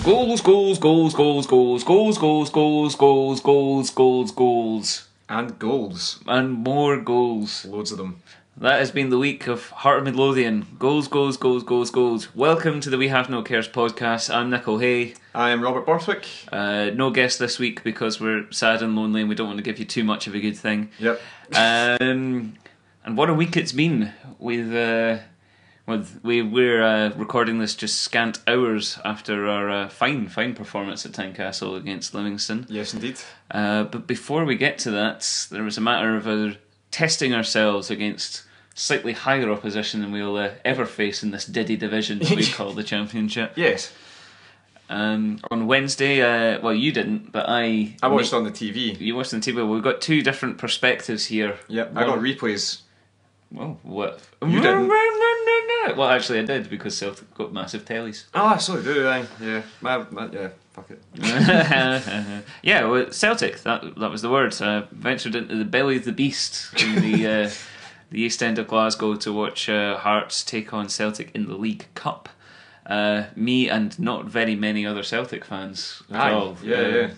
Goals, goals, goals, goals, goals, goals, goals, goals, goals, goals, goals, goals. And goals. And more goals. Loads of them. That has been the week of Heart of Midlothian. Goals, goals, goals, goals, goals. Welcome to the We Have No Cares podcast. I'm Nick O'Hay. I am Robert Borthwick. No guest this week because we're sad and lonely and we don't want to give you too much of a good thing. Yep. And what a week it's been. We're recording this just scant hours after our fine performance at Tynecastle against Livingston. Yes, indeed. But before we get to that, there was a matter of testing ourselves against slightly higher opposition than we'll ever face in this diddy division that we call the Championship. Yes. On Wednesday, well, you didn't, but I watched on the TV. You watched on the TV. Well, we've got two different perspectives here. Yep, I got replays. Well, what? You didn't. Well, actually, I did because Celtic got massive tellies. Ah, so do I. Yeah, yeah. Fuck it. Yeah, well, Celtic. That was the word. Ventured into the belly of the beast in the East End of Glasgow to watch Hearts take on Celtic in the League Cup. Me and not very many other Celtic fans at all. Yeah.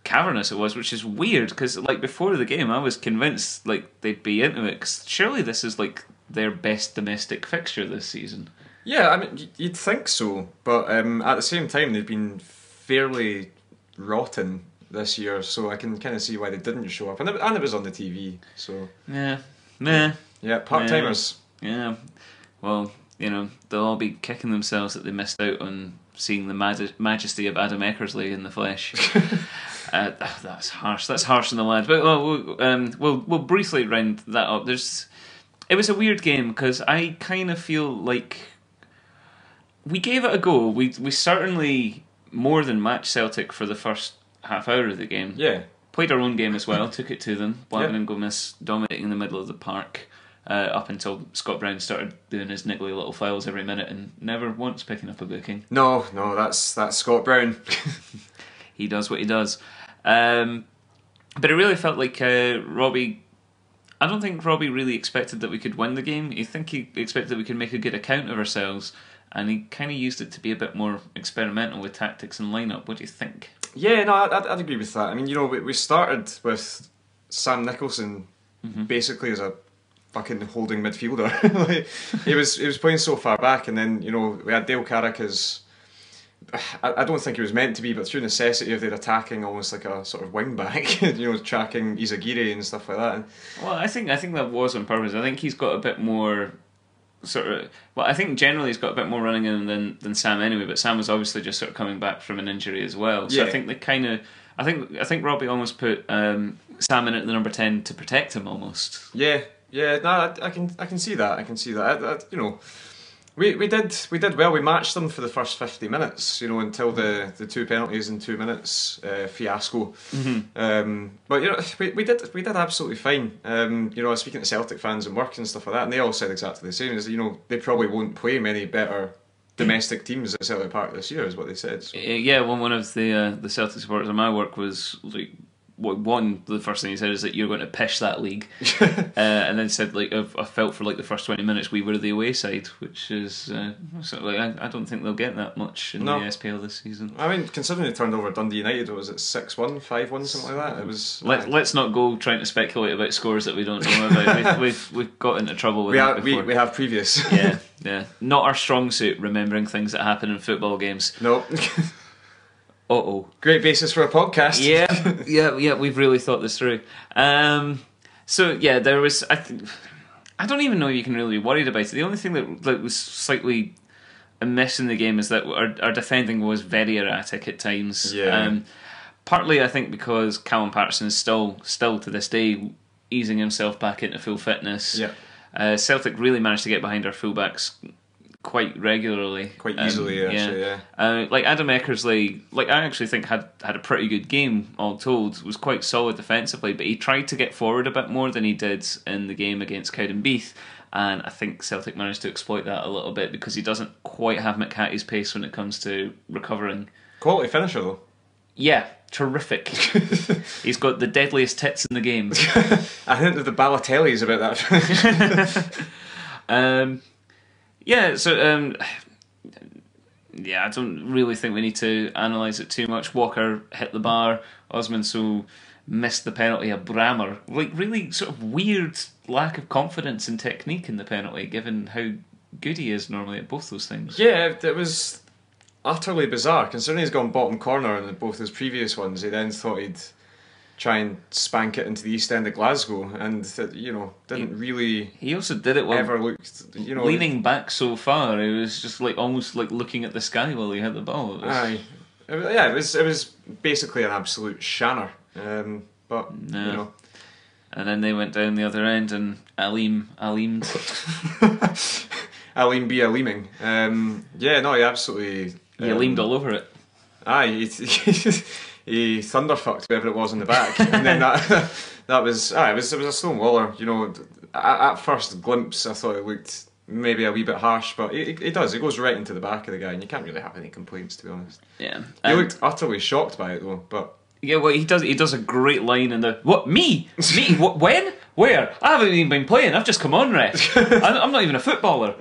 Cavernous it was, which is weird because like before the game I was convinced like they'd be into it because surely this is like their best domestic fixture this season. Yeah, I mean you'd think so, but at the same time they've been fairly rotten this year, so I can kind of see why they didn't show up, and it was on the TV, so yeah, part-timers. Yeah, well, you know, they'll all be kicking themselves that they missed out on seeing the majesty of Adam Eckersley in the flesh. That's harsh. That's harsh on the lads. But we'll briefly round that up. It was a weird game because I kind of feel like we gave it a go. We certainly more than matched Celtic for the first half hour of the game. Yeah. Played our own game as well. Took it to them. Blackman Yep. and Gomez dominating the middle of the park. Up until Scott Brown started doing his niggly little fouls every minute and never once picking up a booking. No, that's Scott Brown. He does what he does. But it really felt like Robbie... I don't think Robbie really expected that we could win the game. I think he expected that we could make a good account of ourselves, and he kind of used it to be a bit more experimental with tactics and lineup. What do you think? Yeah, no, I'd agree with that. I mean, you know, we started with Sam Nicholson basically as a fucking holding midfielder. Like, he was playing so far back, and then, you know, we had Dale Carrick as... I don't think he was meant to be, but through necessity of their attacking almost like a sort of wing back, you know, tracking Izagiri and stuff like that. Well, I think that was on purpose. I think he's got a bit more sort of... Well, I think generally he's got a bit more running in than Sam anyway, but Sam was obviously just sort of coming back from an injury as well. So yeah. I think they kind of... I think Robbie almost put Sam in at the number 10 to protect him almost. Yeah, no, I can see that. You know, we did well. We matched them for the first 50 minutes. You know, until the two penalties in 2 minutes fiasco. Mm-hmm. But you know, we did absolutely fine. You know, I was speaking to Celtic fans and work and stuff like that, and they all said exactly the same. Is you know, they probably won't play many better domestic teams at Celtic Park this year, is what they said. So. Yeah, one of the Celtic supporters in my work was like. The first thing he said is that you're going to pish that league, and then said like I felt for like the first 20 minutes we were the away side, which is sort of like I don't think they'll get that much in the SPL this season. I mean, considering they turned over Dundee United, was it 6-1, 5-1, something like that? It was. Let's not go trying to speculate about scores that we don't know about. we've got into trouble with that before. We have previous. Yeah, not our strong suit. Remembering things that happen in football games. No. Great basis for a podcast. Yeah, we've really thought this through. So yeah, there was. I don't even know if you can really be worried about it. The only thing that was slightly amiss in the game is that our defending was very erratic at times. Yeah. Partly, I think, because Callum Patterson is still to this day easing himself back into full fitness. Yeah. Celtic really managed to get behind our fullbacks quite regularly, quite easily. Yeah. Like Adam Eckersley, like I actually think had a pretty good game. All told, was quite solid defensively, but he tried to get forward a bit more than he did in the game against Cowdenbeath, and I think Celtic managed to exploit that a little bit because he doesn't quite have McCarthy's pace when it comes to recovering. Quality finisher though. Yeah, terrific. He's got the deadliest tits in the game. I think that the Balotelli's about that. Yeah, so Yeah, I don't really think we need to analyse it too much. Walker hit the bar. Osman missed the penalty. A Brammer, like really sort of weird lack of confidence and technique in the penalty, given how good he is normally at both those things. Yeah, it was utterly bizarre. Considering he's gone bottom corner in both his previous ones, he then thought he'd try and spank it into the east end of Glasgow, and didn't really. He also did it while ever looked, leaning back so far. It was just like almost like looking at the sky while he had the ball. It was basically an absolute shanner. But no. And then they went down the other end, and Aleemed. Aleem be Aleeming. He absolutely. He Aleemed all over it. Aye, he thunderfucked whoever it was in the back, and then that was it was a stonewaller. At first glimpse, I thought it looked maybe a wee bit harsh, but it does. It goes right into the back of the guy, and you can't really have any complaints, to be honest. Yeah, he looked utterly shocked by it though, but. Yeah, well, he does a great line in the what me what when where I haven't even been playing. I've just come on, ref. I'm not even a footballer.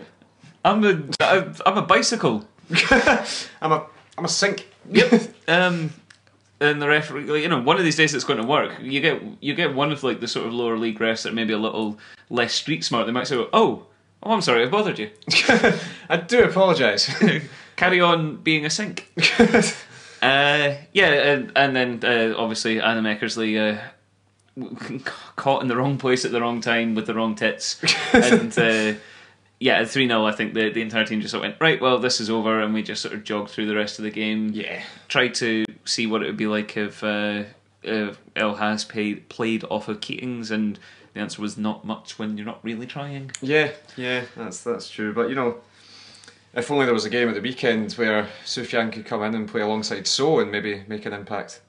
I'm a bicycle. I'm a sink. Yep. And the referee, one of these days it's going to work. You get one of like the sort of lower league refs that are maybe a little less street smart. They might say, "Oh, I'm sorry, I've bothered you." I do apologise. Carry on being a sink. And then obviously Adam Eckersley caught in the wrong place at the wrong time with the wrong tits, and at 3-0 I think the entire team just sort of went, right, well, this is over, and we just sort of jogged through the rest of the game. Yeah, tried to see what it would be like if El Has played off of Keatings, and the answer was not much when you're not really trying. Yeah, that's true, but if only there was a game at the weekend where Sufyan could come in and play alongside So and maybe make an impact.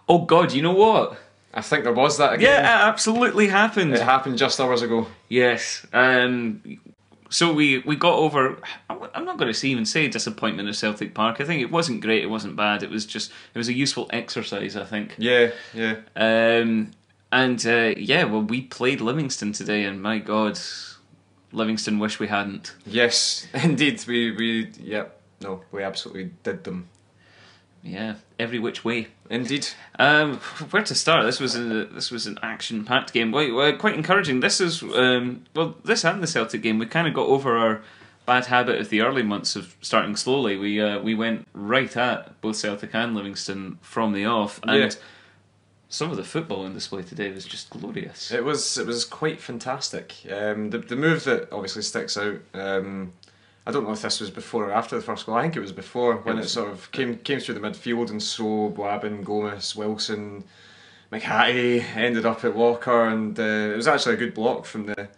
Oh God, you know what? I think there was that again. Yeah, it absolutely happened. It happened just hours ago. Yes. So we got over. I'm not going to even say disappointment at Celtic Park. I think it wasn't great. It wasn't bad. It was a useful exercise, I think. Yeah. Well, we played Livingston today, and my God. Livingston wish we hadn't. Yes, indeed. We absolutely did them. Yeah, every which way. Indeed. Where to start? This was an action-packed game. Quite encouraging. This is this and the Celtic game. We kind of got over our bad habit of the early months of starting slowly. We went right at both Celtic and Livingston from the off, and some of the football on display today was just glorious. It was quite fantastic. The move that obviously sticks out. I don't know if this was before or after the first goal. I think it was before, when it sort of came through the midfield, and so Boabin, Gomez, Wilson, McHattie ended up at Walker, and it was actually a good block from the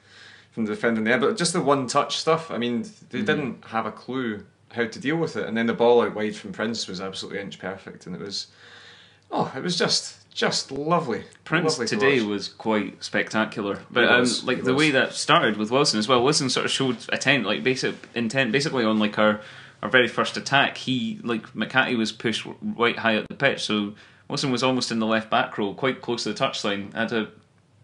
defender there. But just the one-touch stuff. I mean, they didn't have a clue how to deal with it, and then the ball out wide from Prince was absolutely inch perfect, and it was just lovely. Prince lovely today was quite spectacular, but the way that started with Wilson as well. Wilson sort of showed basic intent, basically on like our very first attack. McHattie was pushed right high up the pitch, so Wilson was almost in the left back row, quite close to the touchline, had a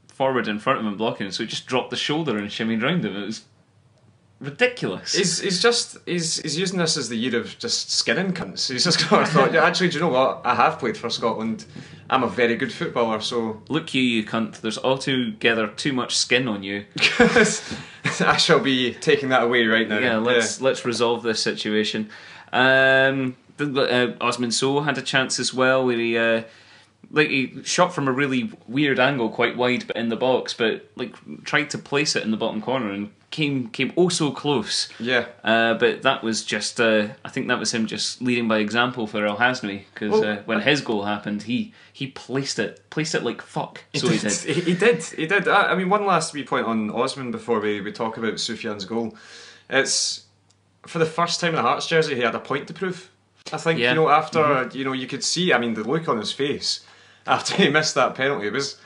forward in front of him blocking, so he just dropped the shoulder and shimmied round him. It was ridiculous. He's using this as the year of just skinning cunts. He's just thought, actually, do you know what? I have played for Scotland. I'm a very good footballer, so look you cunt. There's altogether too much skin on you. I shall be taking that away right now. Yeah, let's resolve this situation. Osman So had a chance as well where he shot from a really weird angle, quite wide, but in the box. But tried to place it in the bottom corner and came oh so close. Yeah. But that was just I think that was him just leading by example for El Hasmi, because when his goal happened, he placed it like fuck. He did. I mean, one last wee point on Osman before we talk about Sufyan's goal. It's for the first time in the Hearts jersey he had a point to prove. I think after you could see. I mean, the look on his face after he missed that penalty, it was.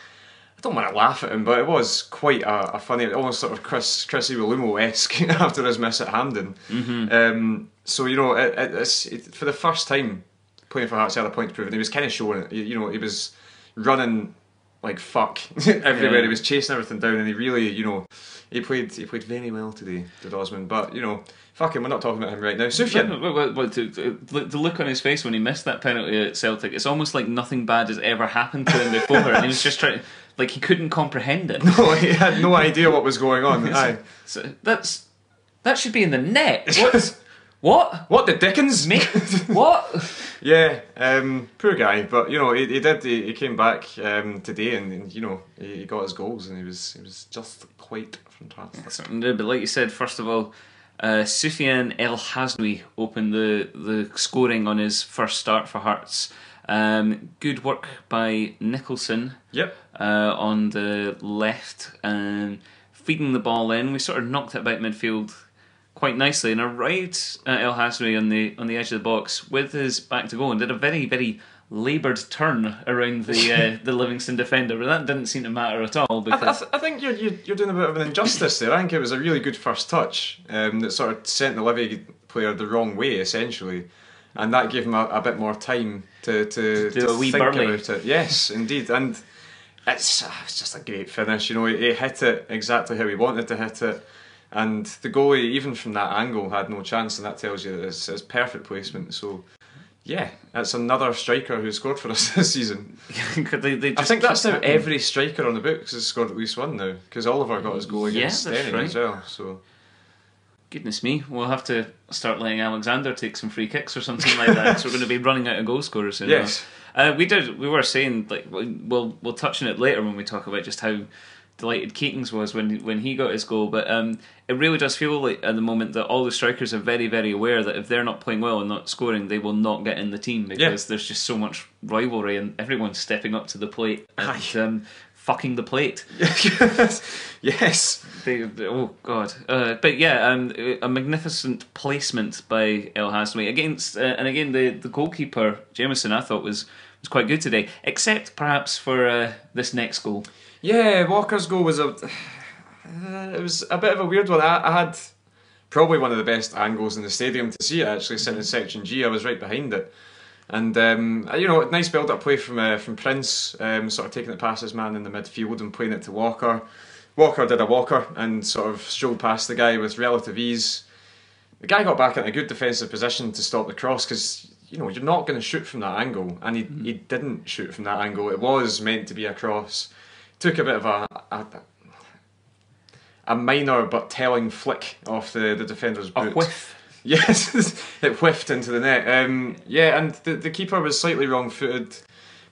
I don't want to laugh at him, but it was quite a funny, almost sort of Chrissy Willumo-esque after his miss at Hampden. Mm-hmm. So it's for the first time playing for Hearts, he had a point to prove, and he was kind of showing it. He was running like fuck everywhere. He was chasing everything down, and he really, he played very well today, did Osman. But fuck him, we're not talking about him right now. Sufjan. The look on his face when he missed that penalty at Celtic, it's almost like nothing bad has ever happened to him before, and he was just trying, like he couldn't comprehend it. No, he had no idea what was going on. So that should be in the net. What? What the dickens? Mate, what? Yeah, poor guy, but he came back today, and he got his goals, and he was just quite fantastic. But like you said, first of all, Sufyan El Hasnoui opened the scoring on his first start for Hearts. Good work by Nicholson. Yep. On the left, feeding the ball in. We sort of knocked it about midfield quite nicely, and arrived at El Hasnoui on the edge of the box with his back to goal, and did a very, very laboured turn around the Livingston defender, but that didn't seem to matter at all. Because I think you're doing a bit of an injustice there. I think it was a really good first touch that sort of sent the Livy player the wrong way, essentially, and that gave him a bit more time to do a wee think burley about it. Yes, indeed, and it's just a great finish. He hit it exactly how he wanted to hit it. And the goalie, even from that angle, had no chance, and that tells you that it's perfect placement. So, yeah, that's another striker who scored for us this season. I think that's now every striker on the books has scored at least one now, because Oliver got his goal against Stenning as well. So, goodness me, we'll have to start letting Alexander take some free kicks or something like that, because we're going to be running out of goal scorers soon. Yes, we were saying, like, we'll touch on it later when we talk about just how delighted Keatings was when he got his goal, but it really does feel like at the moment that all the strikers are very, very aware that if they're not playing well and not scoring, they will not get in the team, because there's just so much rivalry and everyone's stepping up to the plate and fucking the plate. Yes. Oh god. But yeah, a magnificent placement by El Hasnoui against, and again the goalkeeper Jameson I thought was quite good today, except perhaps for this next goal. Yeah, Walker's goal was it was a bit of a weird one. I had probably one of the best angles in the stadium to see it, actually, sitting in section G. I was right behind it, and nice build-up play from Prince, sort of taking it past his man in the midfield and playing it to Walker. Walker did a Walker and sort of strolled past the guy with relative ease. The guy got back in a good defensive position to stop the cross, because you're not going to shoot from that angle, and he didn't shoot from that angle. It was meant to be a cross. Took a bit of a minor but telling flick off the defender's boot. A whiff. Yes, it whiffed into the net. And the keeper was slightly wrong-footed.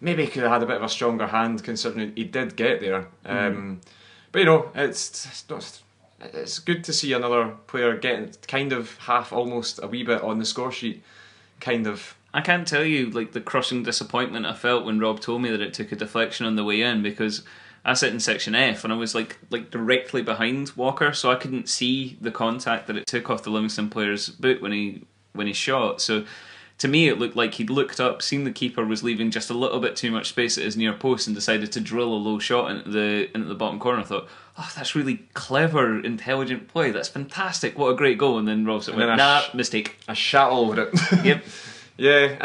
Maybe he could have had a bit of a stronger hand, considering he did get there. But it's good to see another player getting kind of almost a wee bit on the score sheet, kind of. I can't tell you like the crushing disappointment I felt when Rob told me that it took a deflection on the way in, because I sit in section F and I was like directly behind Walker, so I couldn't see the contact that it took off the Livingston player's boot when he shot. So to me it looked like he'd looked up, seen the keeper was leaving just a little bit too much space at his near post, and decided to drill a low shot into the bottom corner. I thought, oh, that's really clever, intelligent play. That's fantastic. What a great goal. And then Rob went, nah, mistake. I shat all over it. Yep.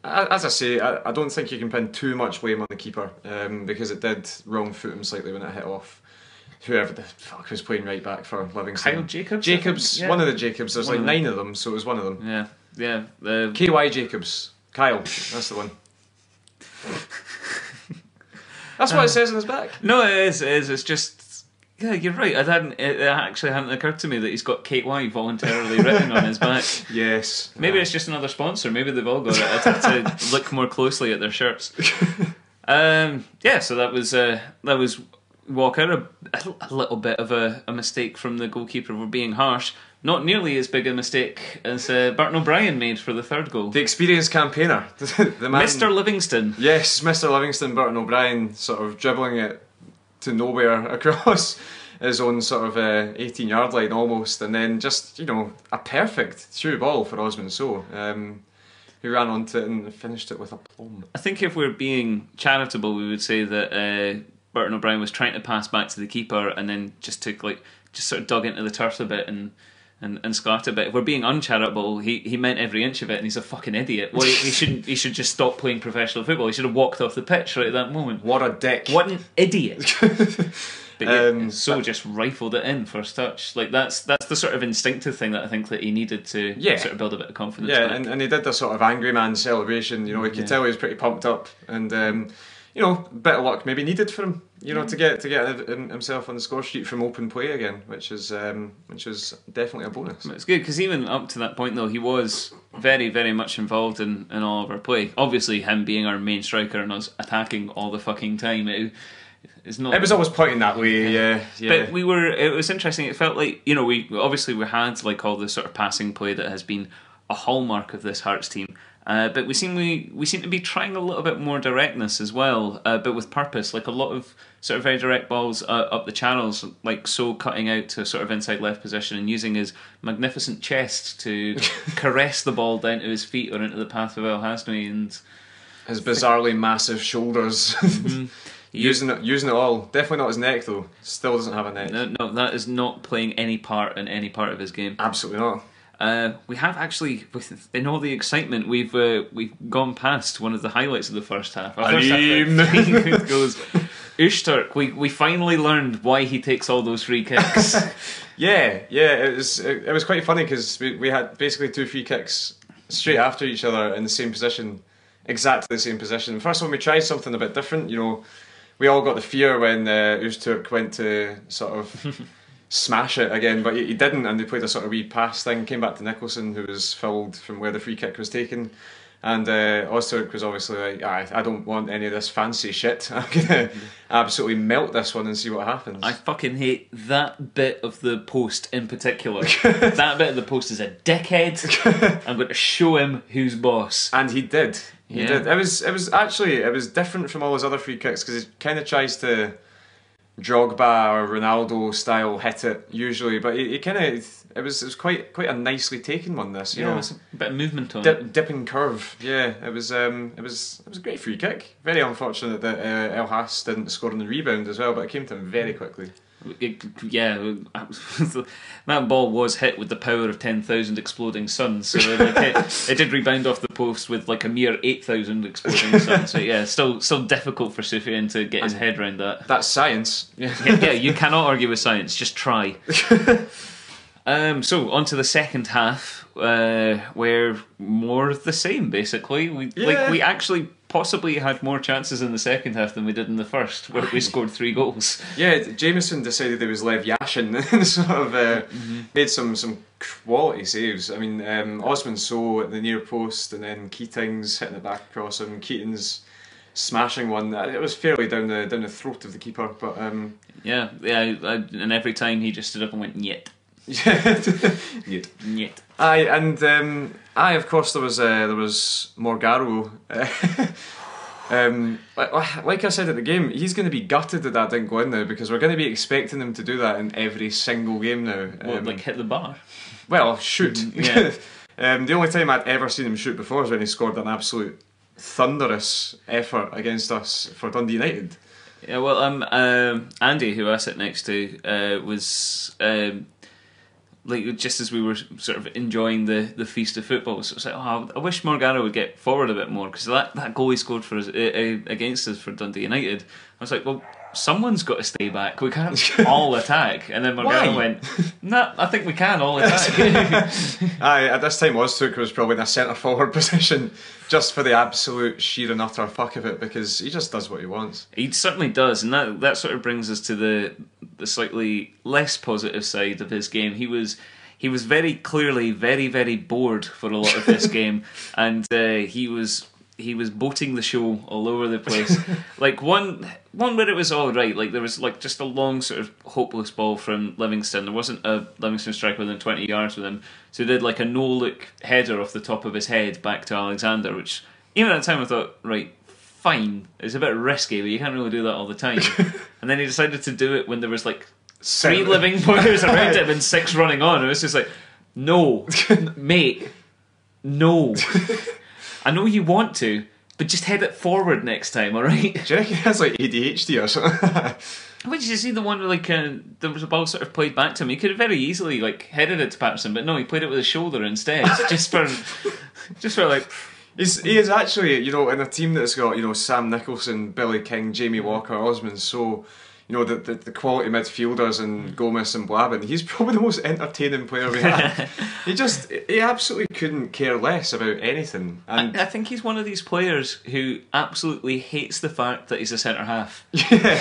As I say, I don't think you can pin too much blame on the keeper, because it did wrong foot him slightly when it hit off whoever the fuck was playing right back for Livingston. Kyle Jacobs? Jacobs, yeah. One of the Jacobs. There's like 9 of them, so it was one of them. Yeah. KY Jacobs. Kyle, that's the one. That's what it says on his back. No, it is. It's just... Yeah, you're right. It actually hadn't occurred to me that he's got KY voluntarily written on his back. Yes. Maybe it's just another sponsor. Maybe they've all got it. I'd have to look more closely at their shirts. So that was Walker. A little bit of a mistake from the goalkeeper. We're being harsh. Not nearly as big a mistake as Burton O'Brien made for the third goal. The experienced campaigner. The man, Mr. Livingston. Yes, Mr. Livingston, Burton O'Brien, sort of dribbling it to nowhere across his own sort of 18-yard line almost, and then just, a perfect through ball for Osman Sow, who ran onto it and finished it with aplomb. I think if we're being charitable, we would say that Burton O'Brien was trying to pass back to the keeper and then just sort of dug into the turf a bit and and scattered. But if we're being uncharitable, he meant every inch of it, and he's a fucking idiot. Well, he should just stop playing professional football. He should have walked off the pitch right at that moment. What a dick! What an idiot! But just rifled it in first touch. Like that's the sort of instinctive thing that I think that he needed to sort of build a bit of confidence. Yeah, back. and he did the sort of angry man celebration. You know, you could tell he was pretty pumped up, and you know, a bit of luck maybe needed for him. You know, to get himself on the score sheet from open play again, which is definitely a bonus. It's good because even up to that point though, he was very, very much involved in all of our play. Obviously, him being our main striker and us attacking all the fucking time. It was always pointing that way, yeah. But it was interesting. It felt like, you know, we had like all the sort of passing play that has been a hallmark of this Hearts team. But we seem to be trying a little bit more directness as well, but with purpose. Like a lot of sort of very direct balls up the channels, like So cutting out to sort of inside left position and using his magnificent chest to caress the ball down to his feet or into the path of El Hasmi, and his bizarrely massive shoulders. Mm-hmm. Using it all. Definitely not his neck though. Still doesn't have a neck. No, that is not playing any part in any part of his game. Absolutely not. We have actually, in all the excitement, we've gone past one of the highlights of the first half. Goes Ushturk. We finally learned why he takes all those free kicks. yeah. It was quite funny because we had basically 2 free kicks straight after each other in the same position, exactly the same position. The first one we tried something a bit different. You know, we all got the fear when Ushturk went to sort of smash it again, but he didn't, and they played a sort of wee pass thing, came back to Nicholson, who was fouled from where the free kick was taken, and Ushturk was obviously like, I don't want any of this fancy shit, I'm going to absolutely melt this one and see what happens. I fucking hate that bit of the post in particular. That bit of the post is a dickhead. I'm going to show him who's boss. And he did. He did. It was different from all his other free kicks, because he kind of tries to Drogba or Ronaldo style hit it usually, but he kind of it was quite a nicely taken one. This, you know, it's a bit of movement on it. Dipping curve. Yeah, it was a great free kick. Very unfortunate that El Has didn't score on the rebound as well, but it came to him very quickly. That ball was hit with the power of 10,000 exploding suns, so it did rebound off the post with like a mere 8,000 exploding suns. So yeah, still difficult for Sufyan to get his head around that. That's science. Yeah, you cannot argue with science. Just try. So on to the second half, where more of the same. Basically, we actually possibly had more chances in the second half than we did in the first, where we scored 3 goals. Yeah, Jameson decided he was Lev Yashin and sort of made some quality saves. I mean, Osman So at the near post, and then Keating's hitting the back across him. Keating's smashing one. It was fairly down the throat of the keeper, but and every time he just stood up and went "Nyet." Nyet. Aye, of course there was Morgaro. Like I said at the game, he's going to be gutted that didn't go in now, because we're going to be expecting him to do that in every single game now. Like hit the bar? Well, shoot. Yeah. The only time I'd ever seen him shoot before was when he scored an absolute thunderous effort against us for Dundee United. Yeah, well, Andy, who I sit next to, was like, just as we were sort of enjoying the feast of football, so it was like, I wish Morgano would get forward a bit more, because that goal he scored for us against us for Dundee United, I was like, well, someone's got to stay back. We can't all attack. And then Morgano went, nah, I think we can all attack. Aye, at this time Ozturk was probably in a centre forward position, just for the absolute sheer and utter fuck of it, because he just does what he wants. He certainly does, and that sort of brings us to the slightly less positive side of his game. He was very clearly very, very bored for a lot of this game, and he was boating the show all over the place. Like one where it was all right. Like there was like just a long sort of hopeless ball from Livingston. There wasn't a Livingston striker within 20 yards with him, so he did like a no-look header off the top of his head back to Alexander, which even at the time I thought, right, fine, it's a bit risky, but you can't really do that all the time. And then he decided to do it when there was like 3 living players around him and 6 running on. It was just like, no, mate, no. I know you want to. but just head it forward next time, alright? Do you reckon he has like ADHD or something? What did you see the one where there was a ball sort of played back to him? He could have very easily like headed it to Patterson, but no, he played it with his shoulder instead, just for like. He is actually, you know, in a team that's got, you know, Sam Nicholson, Billy King, Jamie Walker, Osmond, so, you know, the quality midfielders and Gomez and Blabbin, he's probably the most entertaining player we have. he absolutely couldn't care less about anything. And I think he's one of these players who absolutely hates the fact that he's a centre half. Yeah.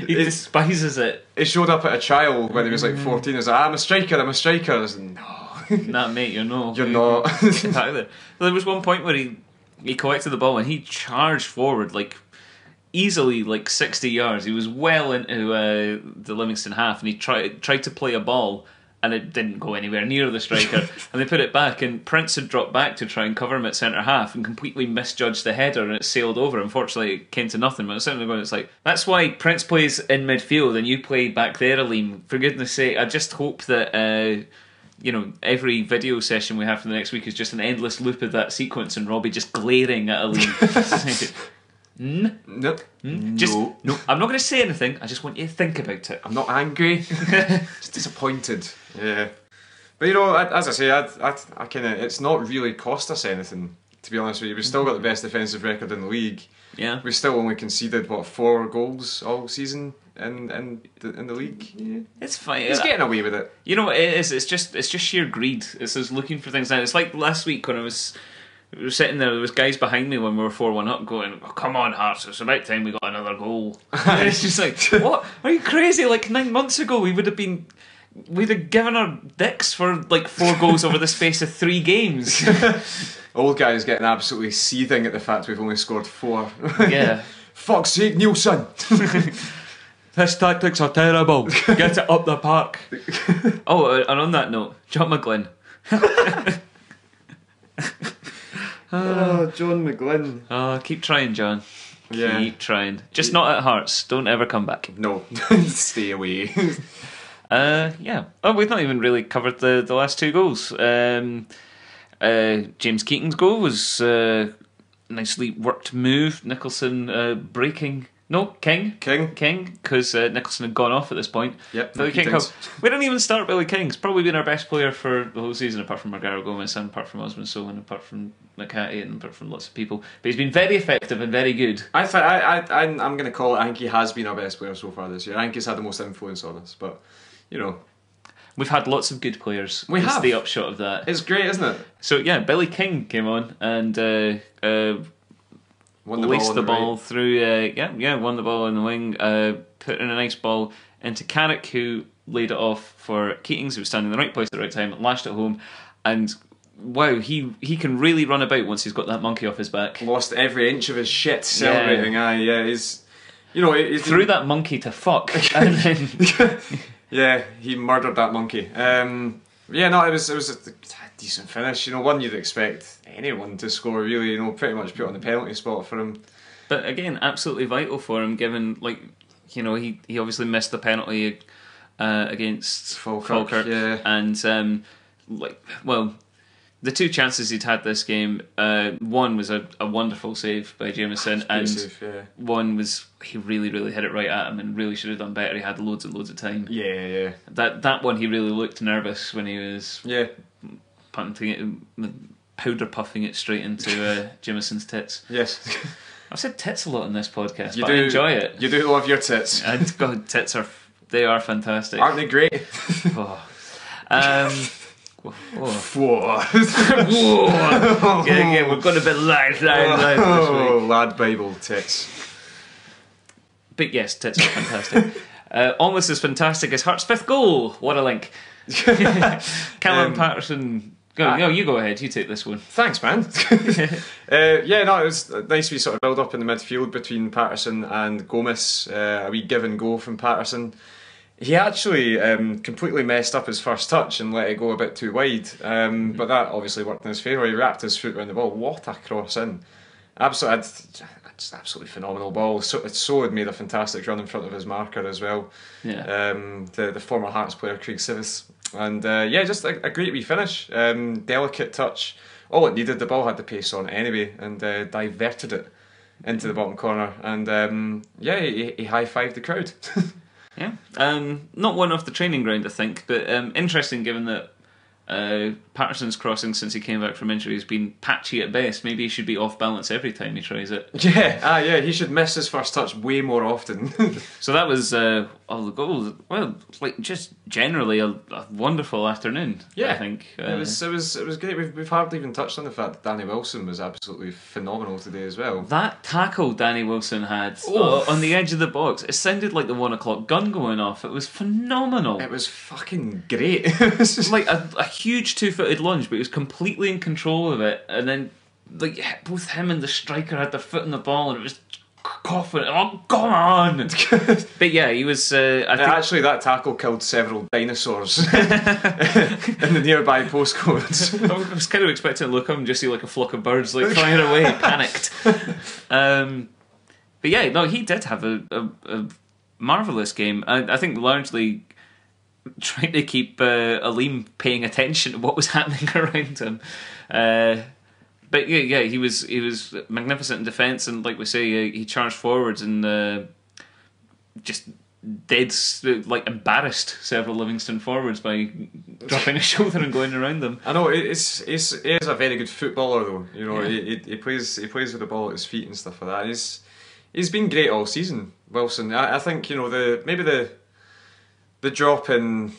He despises it. He showed up at a trial when he was like 14. He was like, I'm a striker. I was like, no. Nah, mate, you're not. You're not. Exactly. There was one point where he collected the ball and he charged forward like easily like 60 yards. He was well into the Livingston half, and he tried to play a ball and it didn't go anywhere near the striker. And they put it back, and Prince had dropped back to try and cover him at centre half and completely misjudged the header, and it sailed over. Unfortunately, it came to nothing. But I was sitting there going, it's like, that's why Prince plays in midfield and you play back there, Aleem. For goodness sake, I just hope that you know, every video session we have for the next week is just an endless loop of that sequence and Robbie just glaring at Aleem. Nope. Just no. I'm not going to say anything. I just want you to think about it. I'm not angry. Just disappointed. Yeah. But you know, as I say, I kind of, it's not really cost us anything, to be honest with you. We've still got the best defensive record in the league. Yeah. We still only conceded 4 goals all season in the league. Yeah. It's fine. He's getting away with it. You know what it is? It's just sheer greed. It's just looking for things now. It's like last week when we were sitting there was guys behind me when we were 4-1 up going, oh, come on Hearts, it's about time we got another goal. And it's just like, what? Are you crazy? Like 9 months ago we'd have given our dicks for like 4 goals over the space of 3 games. Old guys getting absolutely seething at the fact we've only scored 4. Yeah. Fuck's sake, Nielsen. His tactics are terrible. Get it up the park. Oh, and on that note, John McGlynn. John McGlynn. Oh, keep trying, John. Yeah. Keep trying. Just not at Hearts. Don't ever come back. No. Stay away. Yeah. Oh, we've not even really covered the last 2 goals. James Keating's goal was a nicely worked move. Nicholson breaking. No, King, because Nicholson had gone off at this point. Yep. Billy King. We didn't even start Billy King. He's probably been our best player for the whole season, apart from Margaro Gomez and apart from Osmond Sohan, apart from McCarthy and apart from lots of people. But he's been very effective and very good. I'm going to call it. I think he has been our best player so far this year. I think he's had the most influence on us. But you know, we've had lots of good players. We have. The upshot of that. It's great, isn't it? So yeah, Billy King came on and won the ball through. Won the ball in the wing. Put in a nice ball into Carrick, who laid it off for Keatings, who was standing in the right place at the right time, lashed it home, and wow, he can really run about once he's got that monkey off his back. Lost every inch of his shit celebrating. Yeah. He's, you know, he's threw that monkey to fuck, and then yeah, he murdered that monkey. It was a decent finish. You know, one you'd expect anyone to score. Really, you know, pretty much put on the penalty spot for him. But again, absolutely vital for him, given he obviously missed the penalty against Falkirk, yeah. And the 2 chances he'd had this game, one was a wonderful save by Jameson, and one was he really hit it right at him and really should have done better. He had loads and loads of time. Yeah. That one he really looked nervous when he was punting it, powder puffing it straight into Jameson's tits. Yes. I've said tits a lot in this podcast, but I enjoy it. You do love your tits. And God, tits are fantastic. Aren't they great? Oh. Whoa. Yeah, we've got a bit live this week. Lad Bible tits. But yes, tits are fantastic. Almost as fantastic as Hearts' 5th goal. What a link. Callum Patterson. You go ahead. You take this one. Thanks, man. It was a nice wee sort of build up in the midfield between Patterson and Gomez. A wee give and go from Patterson. He actually completely messed up his first touch and let it go a bit too wide. But that obviously worked in his favour. He wrapped his foot around the ball. What a cross in! Absolutely phenomenal ball. So had made a fantastic run in front of his marker as well. Yeah. The former Hearts player Craig Sivis. And just a great wee finish. Delicate touch all it needed. The ball had the pace on it anyway, and diverted it into the bottom corner, and he high-fived the crowd. Yeah, not one off the training ground, I think, but interesting given that Patterson's crossing since he came back from injury has been patchy at best. Maybe he should be off balance every time he tries it. Yeah, he should miss his first touch way more often. So that was all the goals. Well, like just generally a wonderful afternoon. Yeah, I think it was great. We've hardly even touched on the fact that Danny Wilson was absolutely phenomenal today as well. That tackle Danny Wilson had on the edge of the box, it sounded like the 1 o'clock gun going off. It was phenomenal. It was fucking great. It was just like a huge 2-footed lunge, but he was completely in control of it, and then like both him and the striker had their foot on the ball, and it was coughing. Oh, come on! But yeah, he was. I think actually, that tackle killed several dinosaurs in the nearby postcodes. I was kind of expecting to look up and just see like a flock of birds like flying away, panicked. But yeah, no, he did have a marvellous game. I think largely trying to keep Aleem paying attention to what was happening around him. But yeah, he was magnificent in defence, and like we say, he charged forwards and just embarrassed several Livingston forwards by dropping a shoulder and going around them. I know he is a very good footballer though. You know, yeah. he plays with the ball at his feet and stuff like that. He's been great all season, Wilson. I think maybe the drop in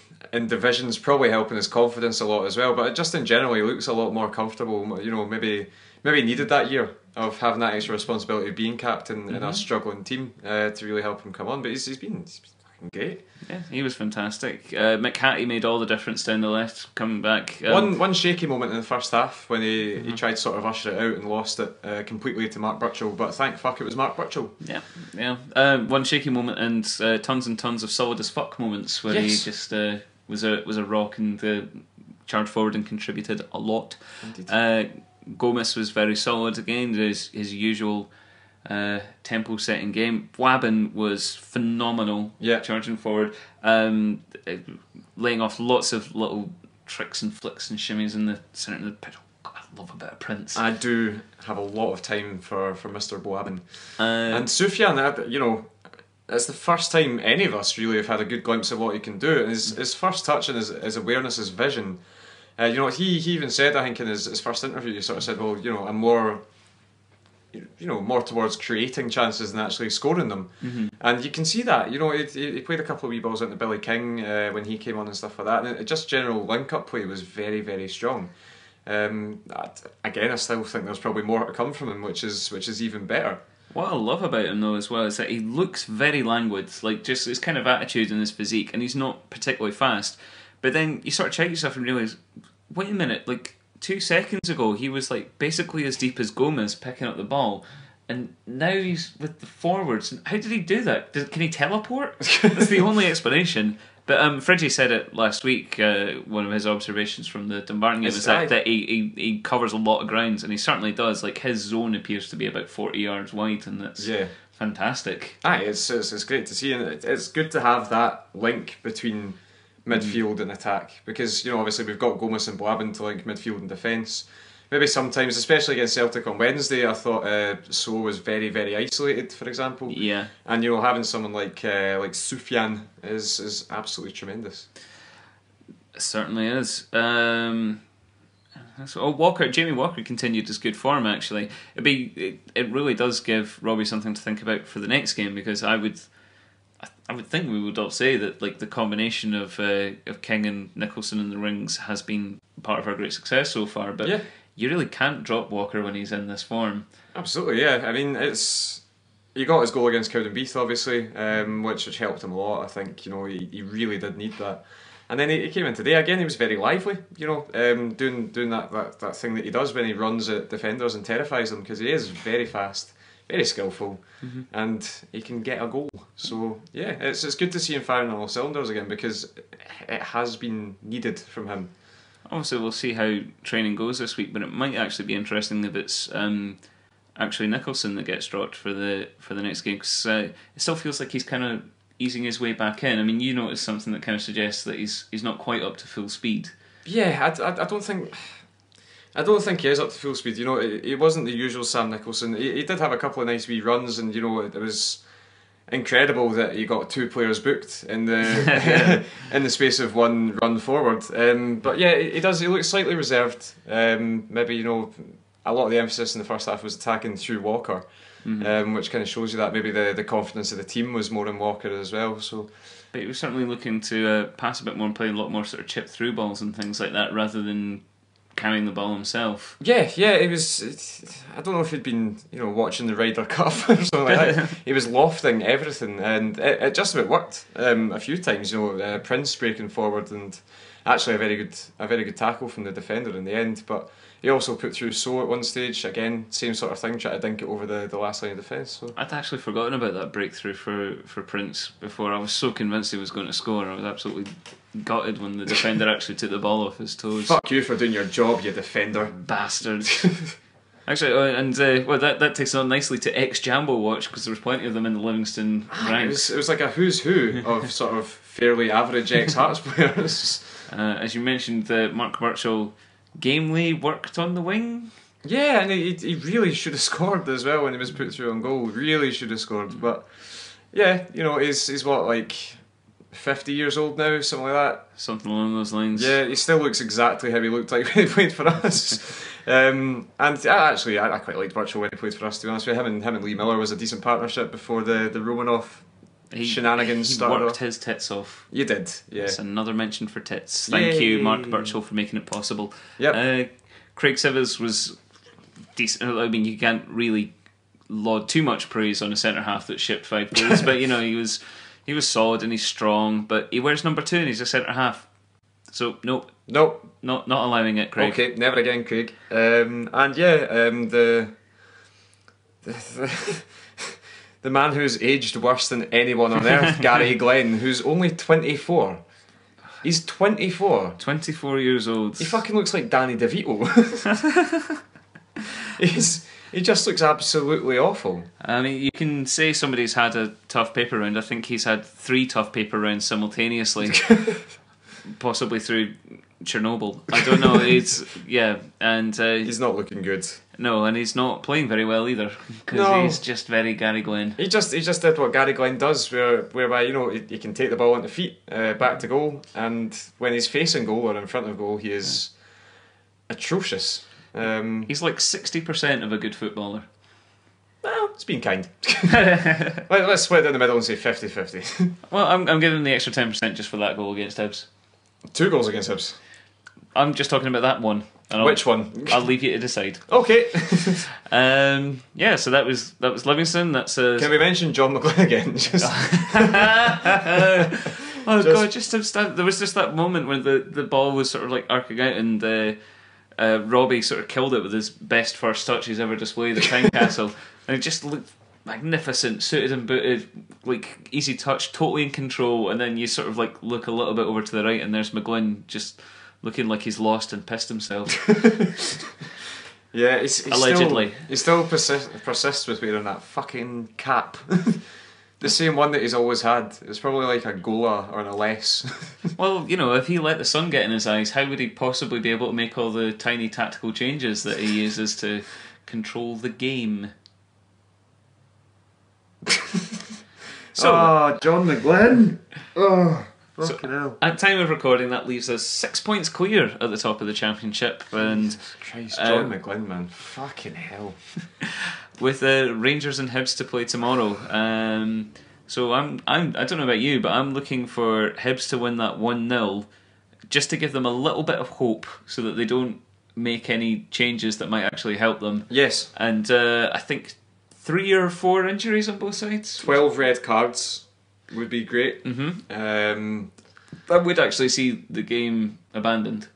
division's probably helping his confidence a lot as well, but just in general he looks a lot more comfortable. You know, maybe he needed that year of having that extra responsibility of being captain in a struggling team to really help him come on. But he's been fucking great. Yeah, he was fantastic. McHattie made all the difference down the left coming back. One shaky moment in the first half when he tried to sort of usher it out and lost it completely to Mark Burchell, but thank fuck it was Mark Burchell. Yeah. One shaky moment and tons of solid as fuck moments where he just was a rock and charged forward and contributed a lot. Gomez was very solid again, his usual tempo setting game. Wabben was phenomenal, charging forward, laying off lots of little tricks and flicks and shimmies in the centre of the pitch. God, I love a bit of Prince. I do have a lot of time for Mr. Wabben. And Soufiane, you know, it's the first time any of us really have had a good glimpse of what he can do. And his first touch and his awareness, his vision. You know, he even said, I think in his first interview, he sort of said, well, you know, I'm more towards creating chances than actually scoring them. And you can see that. You know, he played a couple of wee balls into Billy King when he came on and stuff like that. And just general link-up play was very, very strong. Again, I still think there's probably more to come from him, which is even better. What I love about him though as well is that he looks very languid, like just his kind of attitude and his physique, and he's not particularly fast. But then you sort of check yourself and realise, wait a minute, like 2 seconds ago he was like basically as deep as Gomez picking up the ball, and now he's with the forwards. How did he do that? Can he teleport? That's the only explanation. But Fridgie said it last week. One of his observations from the Dumbarton game is that he covers a lot of grounds, and he certainly does. Like his zone appears to be about 40 yards wide, and that's fantastic. It's great to see, and it's good to have that link between midfield and attack, because you know obviously we've got Gomez and Blabin to link midfield and defence. Maybe sometimes, especially against Celtic on Wednesday, I thought So was very, very isolated, for example. Yeah. And you know, having someone like Soufiane is absolutely tremendous. It certainly is. Jamie Walker continued his good form. Actually, it really does give Robbie something to think about for the next game, because I would think we would all say that like the combination of King and Nicholson in the rings has been part of our great success so far. But you really can't drop Walker when he's in this form. Absolutely, yeah. I mean, he got his goal against Cowdenbeath, obviously, which helped him a lot. I think, you know, he really did need that. And then he came in today again. He was very lively, you know, doing that thing that he does when he runs at defenders and terrifies them, because he is very fast, very skillful, and he can get a goal. So yeah, it's good to see him firing on all cylinders again, because it has been needed from him. Obviously, we'll see how training goes this week, but it might actually be interesting if it's actually Nicholson that gets dropped for the next game, because it still feels like he's kind of easing his way back in. I mean, you noticed something that kind of suggests that he's not quite up to full speed. Yeah, I don't think I don't think he is up to full speed. You know, he wasn't the usual Sam Nicholson. He did have a couple of nice wee runs, and you know, it was incredible that he got 2 players booked in the in the space of one run forward. But yeah, he does. He looks slightly reserved. Maybe, you know, a lot of the emphasis in the first half was attacking through Walker, which kind of shows you that maybe the confidence of the team was more in Walker as well. So, but he was certainly looking to pass a bit more and play a lot more sort of chip through balls and things like that, rather than carrying the ball himself. Yeah, it was. I don't know if he'd been, you know, watching the Ryder Cup or something like that. He was lofting everything, and it just about worked a few times. You know, Prince breaking forward, and actually a very good tackle from the defender in the end. But he also put through at one stage. Again, same sort of thing, trying to dink it over the last line of defence. So I'd actually forgotten about that breakthrough for Prince before. I was so convinced he was going to score. I was absolutely gutted when the defender actually took the ball off his toes. Fuck you for doing your job, you defender. Bastard. Actually, well, that takes on nicely to ex-Jambo watch, because there was plenty of them in the Livingston ranks. It was like a who's who of sort of fairly average ex-Hearts players. As you mentioned, Mark Birchall gamely worked on the wing. Yeah, and he really should have scored as well when he was put through on goal. Really should have scored. But yeah, you know, he's what, like 50 years old now, something like that. Something along those lines. Yeah, he still looks exactly how he looked like when he played for us. And I quite liked Birchall when he played for us, to be honest with you. Him and Lee Miller was a decent partnership before the Romanoff shenanigans started. He worked his tits off. You did, yeah. That's another mention for tits. Thank you, Mark Birchall, for making it possible. Yep. Craig Sivers was decent. I mean, you can't really laud too much praise on a centre half that shipped 5 goals, but you know, he was solid and he's strong. But he wears number 2 and he's a centre half. So nope, not allowing it, Craig. Okay, never again, Craig. The man who's aged worse than anyone on earth, Gary Glenn, who's only 24. He's 24. 24 years old. He fucking looks like Danny DeVito. He just looks absolutely awful. I mean, you can say somebody's had a tough paper round. I think he's had 3 tough paper rounds simultaneously. Possibly through Chernobyl. I don't know. He's not looking good. No, and he's not playing very well either, because he's just very Gary Glenn. He just did what Gary Glenn does, whereby, you know, he can take the ball on the feet back to goal, and when he's facing goal or in front of goal, he is atrocious. He's like 60% of a good footballer. Well, it's been kind. Let's split it in the middle and say 50-50. Well, I'm giving him the extra 10% just for that goal against Hibs. 2 goals against Hibs. I'm just talking about that one. Which one? I'll leave you to decide. Okay. Yeah, so that was Livingston. That's Can we mention John McGlynn again? There was just that moment when the ball was sort of like arcing out, and Robbie sort of killed it with his best first touch he's ever displayed at Tynecastle, and it just looked magnificent, suited and booted, like easy touch, totally in control. And then you sort of like look a little bit over to the right, and there's McGlynn just looking like he's lost and pissed himself. Yeah, he's allegedly. He still persists with wearing that fucking cap. The same one that he's always had. It's probably like a Gola or an Aless. Well, you know, if he let the sun get in his eyes, how would he possibly be able to make all the tiny tactical changes that he uses to control the game? John McGlynn. Fucking hell. At time of recording, that leaves us 6 points clear at the top of the championship. And Jesus Christ, John McGlynn, man, fucking hell. With Rangers and Hibs to play tomorrow. So I don't know about you, but I'm looking for Hibs to win that 1-0, just to give them a little bit of hope, so that they don't make any changes that might actually help them. Yes. And I think 3 or 4 injuries on both sides. 12 red cards would be great. Mm-hmm. That would actually see the game abandoned.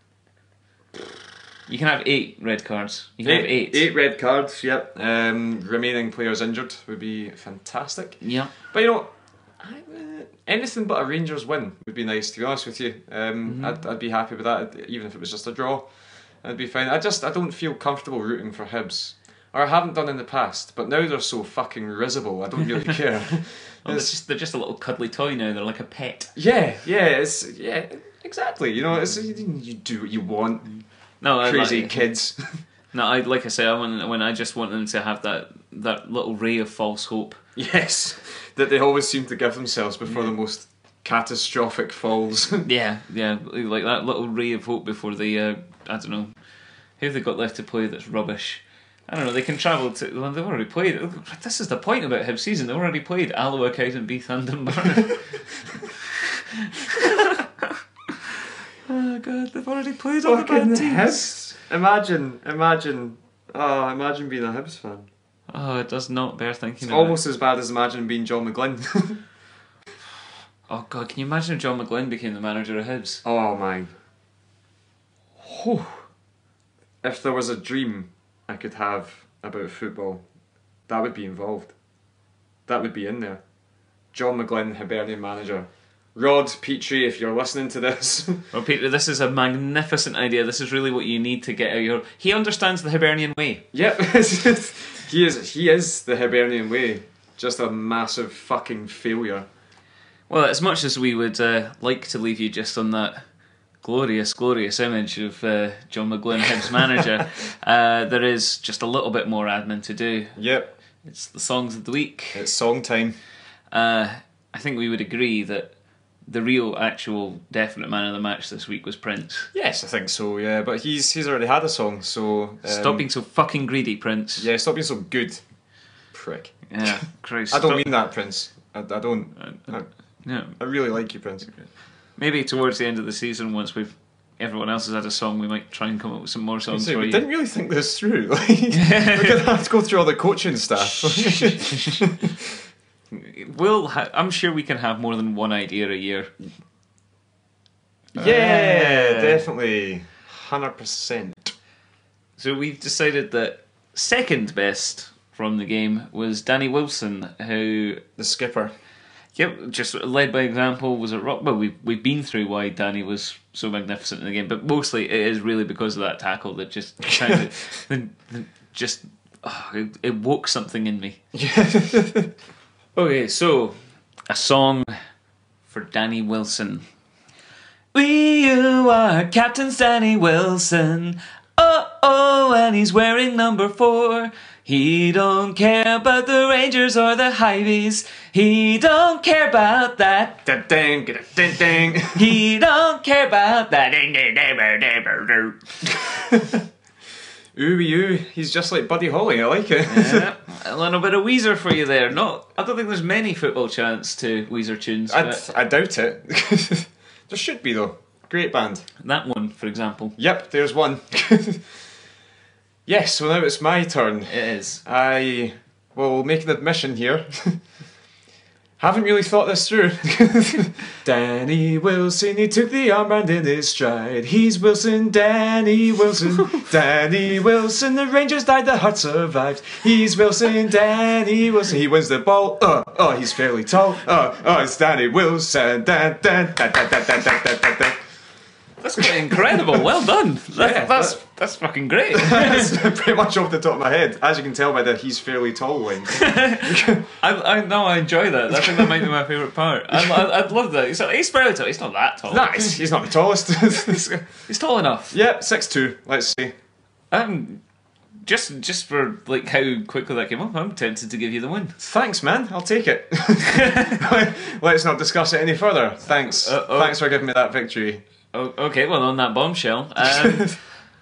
You can have 8 red cards. You can have 8. 8 red cards, yep. Remaining players injured would be fantastic. Yeah. But you know, anything but a Rangers win would be nice, to be honest with you. I'd be happy with that, even if it was just a draw. I'd be fine. I don't feel comfortable rooting for Hibs. Or I haven't done in the past, but now they're so fucking risible, I don't really care. They're just a little cuddly toy now. They're like a pet. Yeah, exactly. You know, you do what you want. No, crazy kids. No, like I say, I just want them to have that little ray of false hope. Yes, that they always seem to give themselves before the most catastrophic falls. Yeah, like that little ray of hope before they, I don't know, who have they got left to play that's rubbish? I don't know, they can travel to, well, they've already played, this is the point about Hibs season, they've already played Alloa, Cowden, Beath and Dunbar. Oh god, they've already played all the bad teams. Hibs. Imagine being a Hibs fan. Oh, it does not bear thinking It's about. almost as bad as imagine being John McGlynn. Oh god, can you imagine if John McGlynn became the manager of Hibs? Oh my. If there was a dream I could have about football, that would be involved. That would be in there. John McGlynn, Hibernian manager. Rod, Petrie, if you're listening to this. Well, Peter, this is a magnificent idea. This is really what you need to get out of your... He understands the Hibernian way. Yep, he is the Hibernian way. Just a massive fucking failure. Well, as much as we would like to leave you just on that glorious, glorious image of John McGlynn, Hibs manager, there is just a little bit more admin to do. Yep. It's the songs of the week. It's song time. I think we would agree that the real, actual, definite man of the match this week was Prince. Yes, I think so, yeah. But he's already had a song, so... Stop being so fucking greedy, Prince. Yeah, stop being so good. Prick. Yeah, Christ. I don't mean that, Prince. I don't. No. I really like you, Prince. Maybe towards the end of the season, once everyone else has had a song, we might try and come up with some more songs for we you. didn't really think this through. Like, we're going to have to go through all the coaching stuff. I'm sure we can have more than one idea a year. Yeah, definitely. 100%. So we've decided that second best from the game was Danny Wilson, who... The skipper. Yep, just led by example, was at rock. Well, we've been through why Danny was so magnificent in the game, but mostly it is really because of that tackle that just kind of it woke something in me. Okay, so a song for Danny Wilson. You are Captain Danny Wilson. Oh, and he's wearing number 4. He don't care about the Rangers or the Hiveys. He don't care about that. Ding, ding, ding. He don't care about that. Ooh, he's just like Buddy Holly. I like it. Yeah, a little bit of Weezer for you there. I don't think there's many football chants to Weezer tunes. I doubt it. There should be though. Great band. That one, for example. Yep, there's one. Yes, so now it's my turn. It is. I will make an admission here. Haven't really thought this through. Danny Wilson, he took the armband in his stride. He's Wilson, Danny Wilson. Danny Wilson, the Rangers died, the Heart survived. He's Wilson, Danny Wilson. He wins the ball. He's fairly tall. It's Danny Wilson. That's quite incredible. Well done. That's fucking great. That's pretty much off the top of my head. As you can tell by the "he's fairly tall" line. I enjoy that. I think that might be my favourite part. I'd love that. He's fairly tall. He's not that tall. Nice. He's not the tallest. He's tall enough. Yep, 6'2", let's say. Just for like how quickly that came up, I'm tempted to give you the win. Thanks, man. I'll take it. Let's not discuss it any further. Thanks. Thanks for giving me that victory. Oh, okay, well, on that bombshell.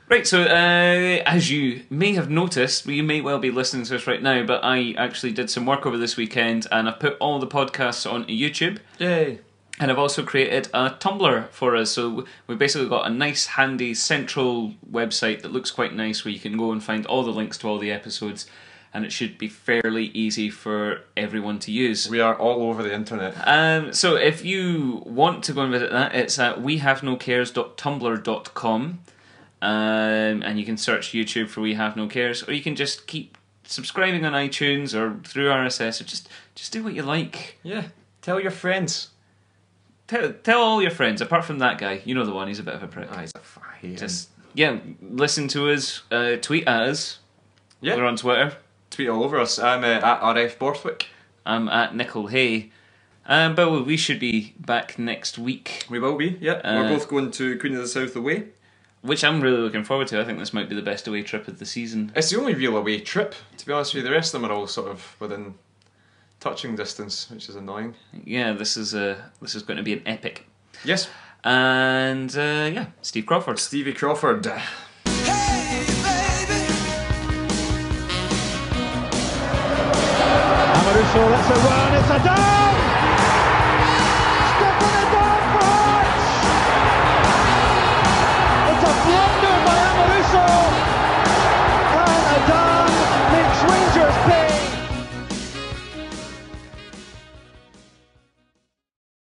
Right, so as you may have noticed, you may well be listening to us right now, but I actually did some work over this weekend and I've put all the podcasts on YouTube. Yay. And I've also created a Tumblr for us, so we've basically got a nice, handy, central website that looks quite nice where you can go and find all the links to all the episodes, and it should be fairly easy for everyone to use. We are all over the internet. So if you want to go and visit that, it's at wehavenocares.tumblr.com, and you can search YouTube for We Have No Cares, or you can just keep subscribing on iTunes or through RSS, or just do what you like. Yeah, tell your friends. Tell all your friends, apart from that guy. You know the one, he's a bit of a prick. He's a fine. Listen to us, tweet at us. Yeah. We're on Twitter. Tweet all over us. I'm at RF Borthwick. I'm at Nickel Hay. But we should be back next week. We will be, yeah. We're both going to Queen of the South away. which I'm really looking forward to. I think this might be the best away trip of the season. It's the only real away trip, to be honest with you. The rest of them are all sort of within touching distance, which is annoying. Yeah, this is going to be an epic. Yes. And yeah, Steve Crawford. Stevie Crawford. Hey, baby. Amaruso, that's a run, it's a down!